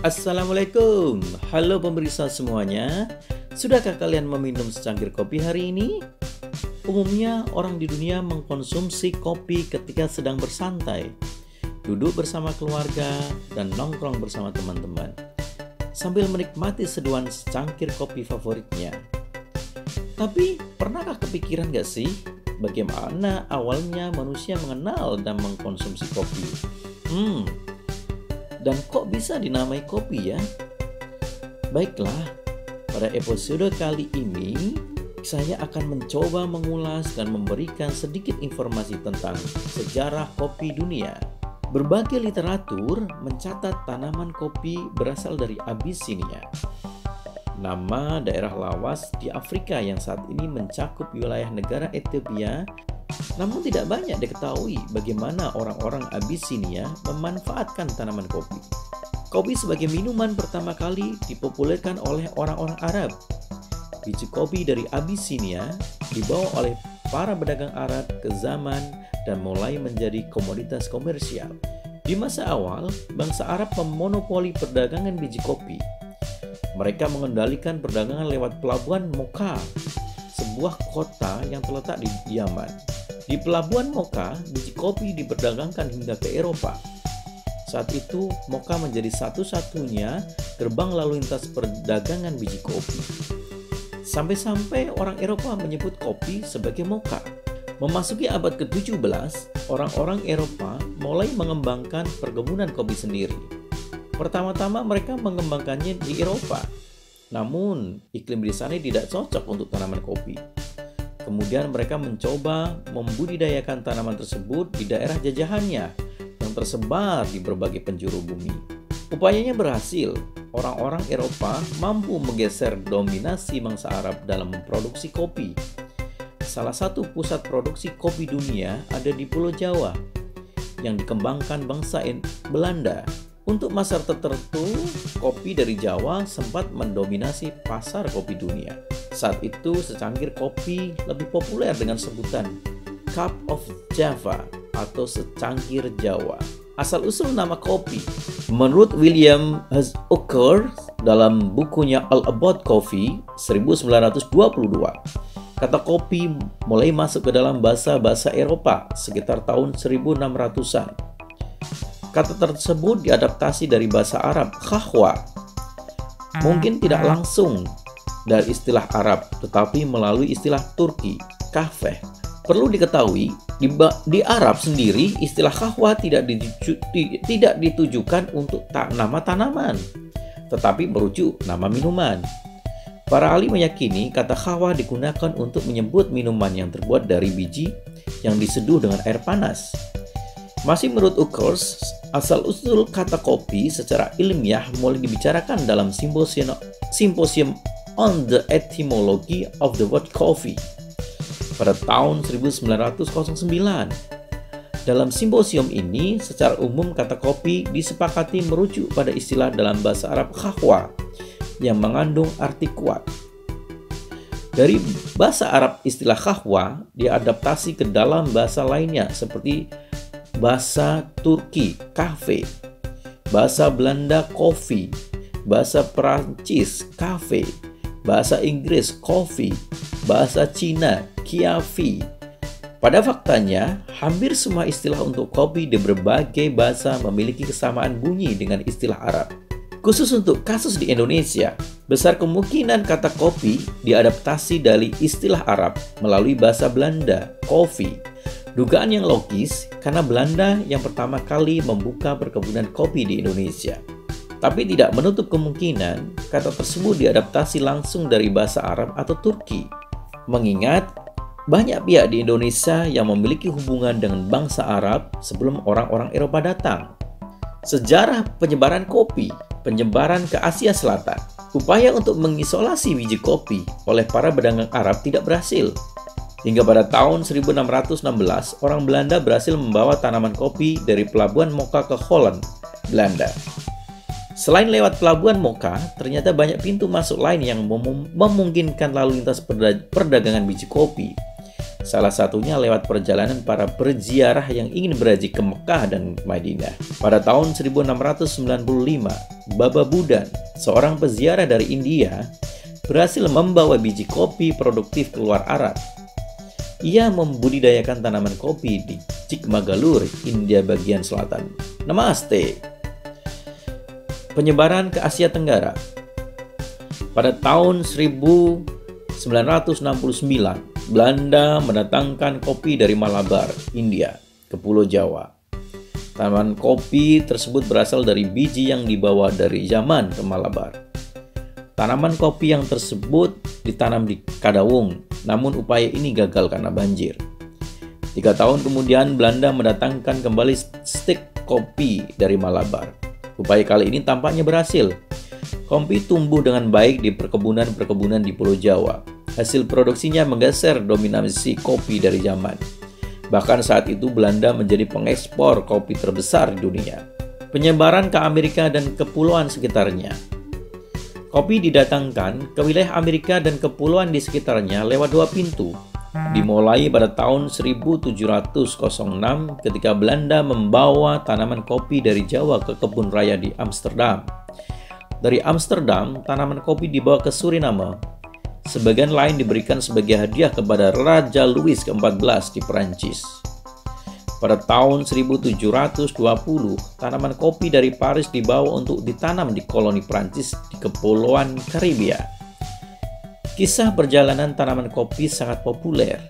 Assalamualaikum, halo pemirsa semuanya. Sudahkah kalian meminum secangkir kopi hari ini? Umumnya orang di dunia mengkonsumsi kopi ketika sedang bersantai, duduk bersama keluarga, dan nongkrong bersama teman-teman, sambil menikmati seduhan secangkir kopi favoritnya. Tapi pernahkah kepikiran gak sih bagaimana awalnya manusia mengenal dan mengkonsumsi kopi? Dan kok bisa dinamai kopi ya? Baiklah, pada episode kali ini saya akan mencoba mengulas dan memberikan sedikit informasi tentang sejarah kopi dunia. Berbagai literatur mencatat tanaman kopi berasal dari Abyssinia, nama daerah lawas di Afrika yang saat ini mencakup wilayah negara Ethiopia. Namun tidak banyak diketahui bagaimana orang-orang Abyssinia memanfaatkan tanaman kopi. Kopi sebagai minuman pertama kali dipopulerkan oleh orang-orang Arab. Biji kopi dari Abyssinia dibawa oleh para pedagang Arab ke zaman dan mulai menjadi komoditas komersial. Di masa awal, bangsa Arab memonopoli perdagangan biji kopi. Mereka mengendalikan perdagangan lewat pelabuhan Mocha, sebuah kota yang terletak di Yaman. Di pelabuhan Mocha, biji kopi diperdagangkan hingga ke Eropa. Saat itu, Mocha menjadi satu-satunya gerbang lalu lintas perdagangan biji kopi. Sampai-sampai orang Eropa menyebut kopi sebagai mocha. Memasuki abad ke-17, orang-orang Eropa mulai mengembangkan perkebunan kopi sendiri. Pertama-tama mereka mengembangkannya di Eropa. Namun, iklim di sana tidak cocok untuk tanaman kopi. Kemudian mereka mencoba membudidayakan tanaman tersebut di daerah jajahannya yang tersebar di berbagai penjuru bumi. Upayanya berhasil. Orang-orang Eropa mampu menggeser dominasi bangsa Arab dalam memproduksi kopi. Salah satu pusat produksi kopi dunia ada di Pulau Jawa yang dikembangkan bangsa Belanda. Untuk masa tertentu, kopi dari Jawa sempat mendominasi pasar kopi dunia. Saat itu, secangkir kopi lebih populer dengan sebutan Cup of Java atau secangkir Jawa. Asal-usul nama kopi, menurut William Hooker dalam bukunya All About Coffee 1922, kata kopi mulai masuk ke dalam bahasa-bahasa Eropa sekitar tahun 1600-an. Kata tersebut diadaptasi dari bahasa Arab, khahwa. Mungkin tidak langsung dari istilah Arab, tetapi melalui istilah Turki, kahve. Perlu diketahui, di Arab sendiri istilah khahwa tidak ditujukan untuk nama tanaman, tetapi merujuk nama minuman. Para ahli meyakini kata khahwa digunakan untuk menyebut minuman yang terbuat dari biji yang diseduh dengan air panas. Masih menurut Ukers, asal-usul kata kopi secara ilmiah mulai dibicarakan dalam Symposium on the Etymology of the Word Coffee pada tahun 1909. Dalam simposium ini, secara umum kata kopi disepakati merujuk pada istilah dalam bahasa Arab khahwa yang mengandung arti kuat. Dari bahasa Arab, istilah khahwa diadaptasi ke dalam bahasa lainnya seperti bahasa Turki, kahve, bahasa Belanda, kopi, bahasa Perancis, kafe, bahasa Inggris, coffee, bahasa Cina, kiafi. Pada faktanya, hampir semua istilah untuk kopi di berbagai bahasa memiliki kesamaan bunyi dengan istilah Arab. Khusus untuk kasus di Indonesia, besar kemungkinan kata kopi diadaptasi dari istilah Arab melalui bahasa Belanda, kopi. Dugaan yang logis karena Belanda yang pertama kali membuka perkebunan kopi di Indonesia. Tapi tidak menutup kemungkinan kata tersebut diadaptasi langsung dari bahasa Arab atau Turki. Mengingat banyak pihak di Indonesia yang memiliki hubungan dengan bangsa Arab sebelum orang-orang Eropa datang. Sejarah penyebaran kopi, penyebaran ke Asia Selatan. Upaya untuk mengisolasi biji kopi oleh para pedagang Arab tidak berhasil. Hingga pada tahun 1616, orang Belanda berhasil membawa tanaman kopi dari pelabuhan Mocha ke Holland, Belanda. Selain lewat pelabuhan Mocha, ternyata banyak pintu masuk lain yang memungkinkan lalu lintas perdagangan biji kopi. salah satunya lewat perjalanan para berziarah yang ingin berhaji ke Mekah dan Madinah. Pada tahun 1695, Baba Budan, seorang peziarah dari India, berhasil membawa biji kopi produktif keluar Arab. Ia membudidayakan tanaman kopi di Chikmagalur, India bagian selatan. Namaste. Penyebaran ke Asia Tenggara. Pada tahun 1969, Belanda mendatangkan kopi dari Malabar, India, ke Pulau Jawa. Tanaman kopi tersebut berasal dari biji yang dibawa dari Yaman ke Malabar. Tanaman kopi yang tersebut ditanam di Kadawung, namun upaya ini gagal karena banjir. 3 tahun kemudian Belanda mendatangkan kembali stik kopi dari Malabar. Upaya kali ini tampaknya berhasil. Kopi tumbuh dengan baik di perkebunan-perkebunan di Pulau Jawa. Hasil produksinya menggeser dominasi kopi dari Yaman. Bahkan saat itu Belanda menjadi pengekspor kopi terbesar di dunia. Penyebaran ke Amerika dan kepulauan sekitarnya. Kopi didatangkan ke wilayah Amerika dan kepulauan di sekitarnya lewat 2 pintu. Dimulai pada tahun 1706 ketika Belanda membawa tanaman kopi dari Jawa ke kebun raya di Amsterdam. Dari Amsterdam, tanaman kopi dibawa ke Suriname. Sebagian lain diberikan sebagai hadiah kepada Raja Louis ke-14 di Perancis. Pada tahun 1720, tanaman kopi dari Paris dibawa untuk ditanam di koloni Perancis di Kepulauan Karibia. Kisah perjalanan tanaman kopi sangat populer.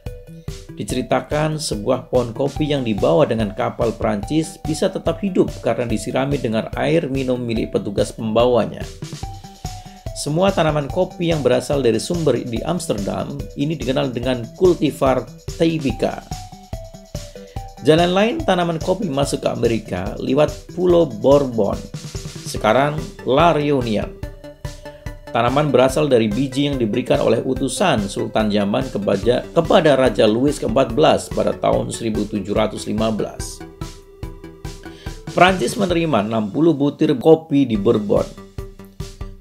Diceritakan sebuah pohon kopi yang dibawa dengan kapal Prancis bisa tetap hidup karena disirami dengan air minum milik petugas pembawanya. Semua tanaman kopi yang berasal dari sumber di Amsterdam ini dikenal dengan kultivar Typica. Jalan lain tanaman kopi masuk ke Amerika lewat Pulau Bourbon, sekarang La Réunion. Tanaman berasal dari biji yang diberikan oleh utusan Sultan Yaman kepada Raja Louis ke-14 pada tahun 1715. Prancis menerima 60 butir kopi di Bourbon.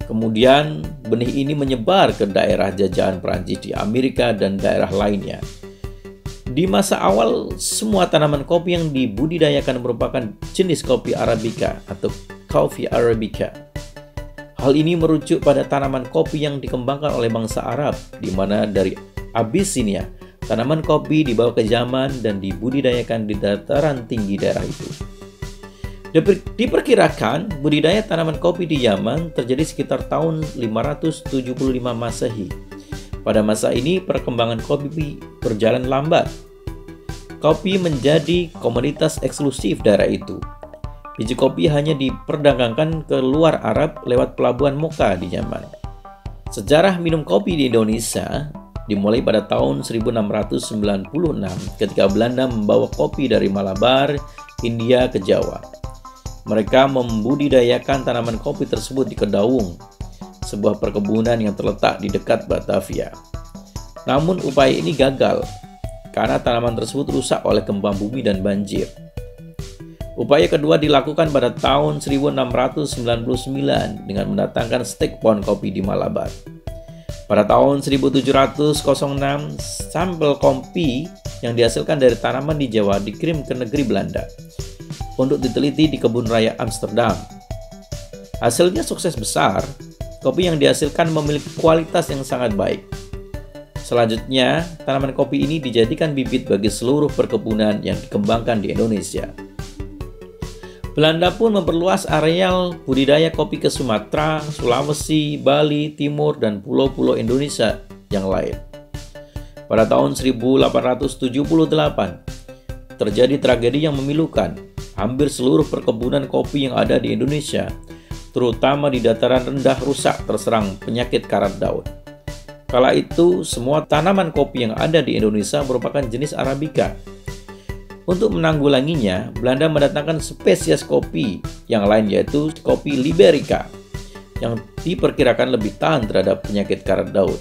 Kemudian benih ini menyebar ke daerah jajahan Prancis di Amerika dan daerah lainnya. Di masa awal, semua tanaman kopi yang dibudidayakan merupakan jenis kopi Arabica atau Coffea arabica. Hal ini merujuk pada tanaman kopi yang dikembangkan oleh bangsa Arab, di mana dari Abyssinia, tanaman kopi dibawa ke Yaman dan dibudidayakan di dataran tinggi daerah itu. Diperkirakan budidaya tanaman kopi di Yaman terjadi sekitar tahun 575 Masehi. Pada masa ini, perkembangan kopi berjalan lambat. Kopi menjadi komoditas eksklusif daerah itu. Biji kopi hanya diperdagangkan ke luar Arab lewat pelabuhan Mocha di Yaman. Sejarah minum kopi di Indonesia dimulai pada tahun 1696 ketika Belanda membawa kopi dari Malabar, India ke Jawa. Mereka membudidayakan tanaman kopi tersebut di Kedawung, sebuah perkebunan yang terletak di dekat Batavia. Namun upaya ini gagal karena tanaman tersebut rusak oleh gempa bumi dan banjir. Upaya kedua dilakukan pada tahun 1699 dengan mendatangkan stek pohon kopi di Malabar. Pada tahun 1706, sampel kopi yang dihasilkan dari tanaman di Jawa dikirim ke negeri Belanda untuk diteliti di kebun raya Amsterdam. Hasilnya sukses besar, kopi yang dihasilkan memiliki kualitas yang sangat baik. Selanjutnya, tanaman kopi ini dijadikan bibit bagi seluruh perkebunan yang dikembangkan di Indonesia. Belanda pun memperluas areal budidaya kopi ke Sumatera, Sulawesi, Bali, Timur, dan pulau-pulau Indonesia yang lain. Pada tahun 1878, terjadi tragedi yang memilukan. Hampir seluruh perkebunan kopi yang ada di Indonesia, terutama di dataran rendah, rusak terserang penyakit karat daun. Kala itu, semua tanaman kopi yang ada di Indonesia merupakan jenis Arabica. Untuk menanggulanginya, Belanda mendatangkan spesies kopi yang lain yaitu kopi Liberica yang diperkirakan lebih tahan terhadap penyakit karat daun.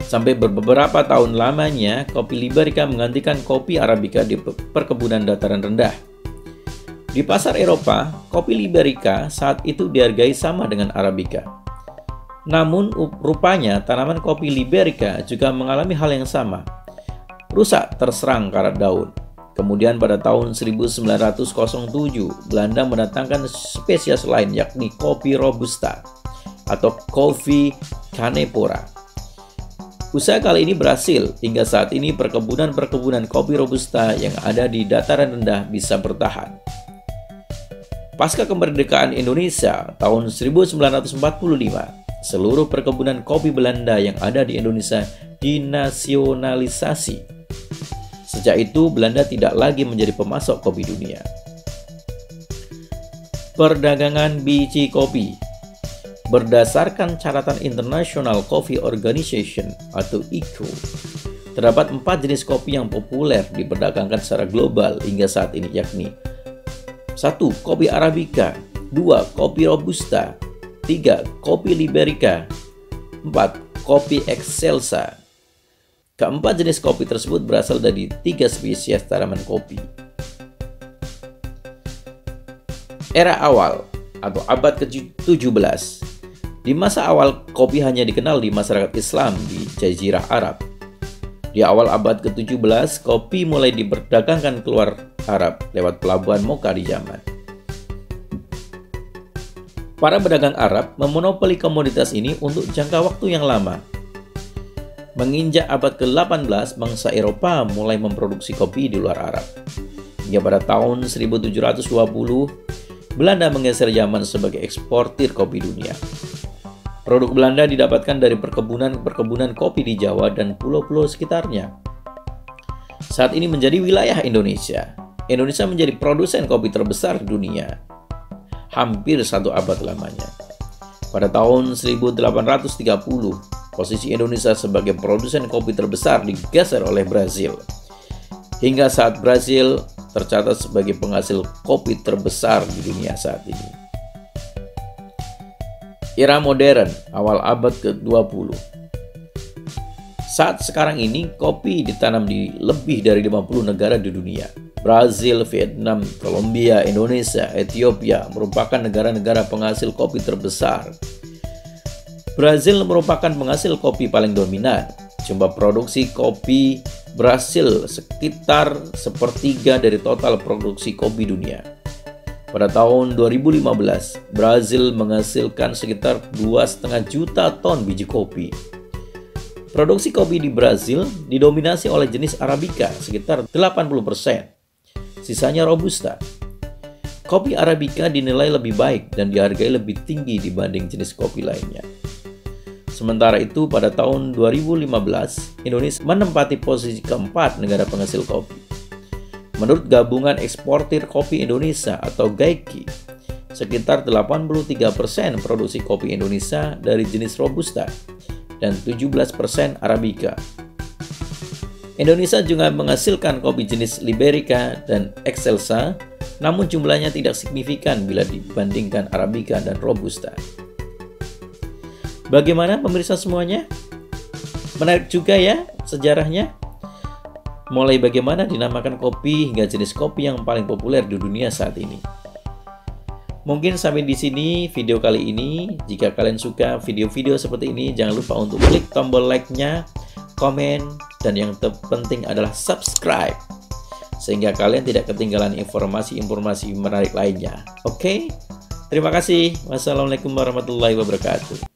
Sampai beberapa tahun lamanya, kopi Liberica menggantikan kopi Arabica di perkebunan dataran rendah. Di pasar Eropa, kopi Liberica saat itu dihargai sama dengan Arabica. Namun, rupanya tanaman kopi Liberica juga mengalami hal yang sama. rusak terserang karat daun. Kemudian pada tahun 1907, Belanda mendatangkan spesies lain yakni kopi Robusta atau kopi Cannepoera. Usaha kali ini berhasil, hingga saat ini perkebunan-perkebunan kopi Robusta yang ada di dataran rendah bisa bertahan. Pasca kemerdekaan Indonesia tahun 1945, seluruh perkebunan kopi Belanda yang ada di Indonesia dinasionalisasi. Sejak itu, Belanda tidak lagi menjadi pemasok kopi dunia. Perdagangan biji kopi. Berdasarkan catatan International Coffee Organization atau ICO, terdapat 4 jenis kopi yang populer diperdagangkan secara global hingga saat ini, yakni 1. Kopi Arabica, 2. Kopi Robusta, 3. Kopi Liberica, 4. Kopi Excelsa. Keempat jenis kopi tersebut berasal dari 3 spesies tanaman kopi. Era awal atau abad ke-17. Di masa awal, kopi hanya dikenal di masyarakat Islam di Jazirah Arab. Di awal abad ke-17, kopi mulai diperdagangkan keluar Arab lewat pelabuhan Mocha di Yaman. Para pedagang Arab memonopoli komoditas ini untuk jangka waktu yang lama. Menginjak abad ke-18, bangsa Eropa mulai memproduksi kopi di luar Arab. Hingga pada tahun 1720, Belanda menggeser Yaman sebagai eksportir kopi dunia. Produk Belanda didapatkan dari perkebunan-perkebunan kopi di Jawa dan pulau-pulau sekitarnya. Saat ini menjadi wilayah Indonesia. Indonesia menjadi produsen kopi terbesar di dunia. Hampir 1 abad lamanya. Pada tahun 1830, posisi Indonesia sebagai produsen kopi terbesar digeser oleh Brazil. Hingga saat Brazil tercatat sebagai penghasil kopi terbesar di dunia saat ini. Era modern, awal abad ke-20. Saat sekarang ini, kopi ditanam di lebih dari 50 negara di dunia. Brazil, Vietnam, Kolombia, Indonesia, Ethiopia merupakan negara-negara penghasil kopi terbesar. Brazil merupakan penghasil kopi paling dominan. Jumlah produksi kopi Brasil sekitar 1/3 dari total produksi kopi dunia. Pada tahun 2015, Brazil menghasilkan sekitar 2,5 juta ton biji kopi. Produksi kopi di Brazil didominasi oleh jenis Arabica sekitar 80%. Sisanya Robusta. Kopi Arabica dinilai lebih baik dan dihargai lebih tinggi dibanding jenis kopi lainnya. Sementara itu, pada tahun 2015, Indonesia menempati posisi keempat negara penghasil kopi. Menurut Gabungan Eksportir Kopi Indonesia atau GAIKI, sekitar 83% produksi kopi Indonesia dari jenis Robusta dan 17% Arabica. Indonesia juga menghasilkan kopi jenis Liberica dan Excelsa, namun jumlahnya tidak signifikan bila dibandingkan Arabica dan Robusta. Bagaimana pemirsa semuanya? Menarik juga ya sejarahnya. Mulai bagaimana dinamakan kopi hingga jenis kopi yang paling populer di dunia saat ini. Mungkin sampai di sini video kali ini. Jika kalian suka video-video seperti ini, jangan lupa untuk klik tombol like-nya, komen, dan yang terpenting adalah subscribe, sehingga kalian tidak ketinggalan informasi-informasi menarik lainnya. Oke? Terima kasih. Wassalamualaikum warahmatullahi wabarakatuh.